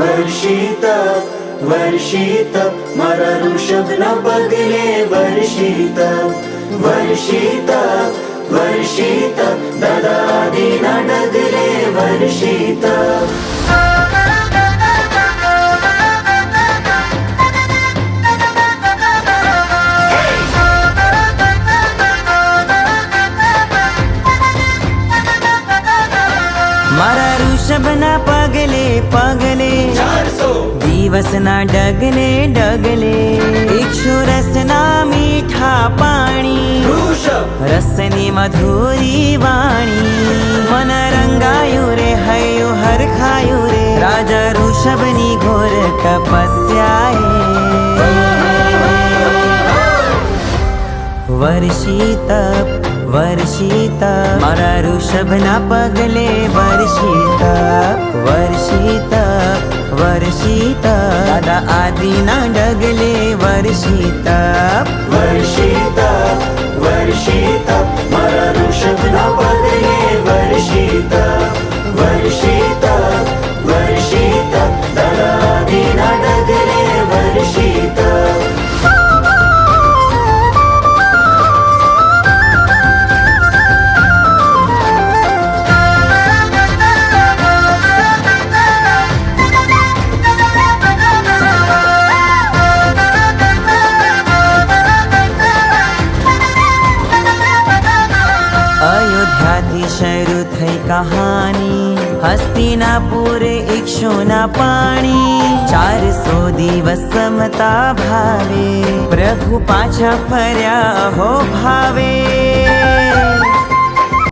वर्षित वर्षित मारा ऋषभना पगले वर्षित वर्षित वर्षित दादा आदिना डगले वर्षित मारा ऋषभना पगले पगले 400 दिवसना डगले डगले इक्षुरसना मीठा पाणी ऋषभ रसनी मधुरी वाणी मन रंगायु रे हयो हर खायु रे राजा ऋषभनी घोर तपस्याए वर्षित वर्षित मारा ऋषभना पगले वर्षित वर्षित वर्षित दादा आदिना डगले वर्षित वर्षित वर्षित मारा ऋषभना पगले वर्षित वर्षित वर्षित दादा आदिना डगले वर्षित अयोध्याथी शरू थई कहानी हस्तिनापुर इक्षुना पाणी 400 दिवस समता भावे प्रभु पाछा फर्या हो भावे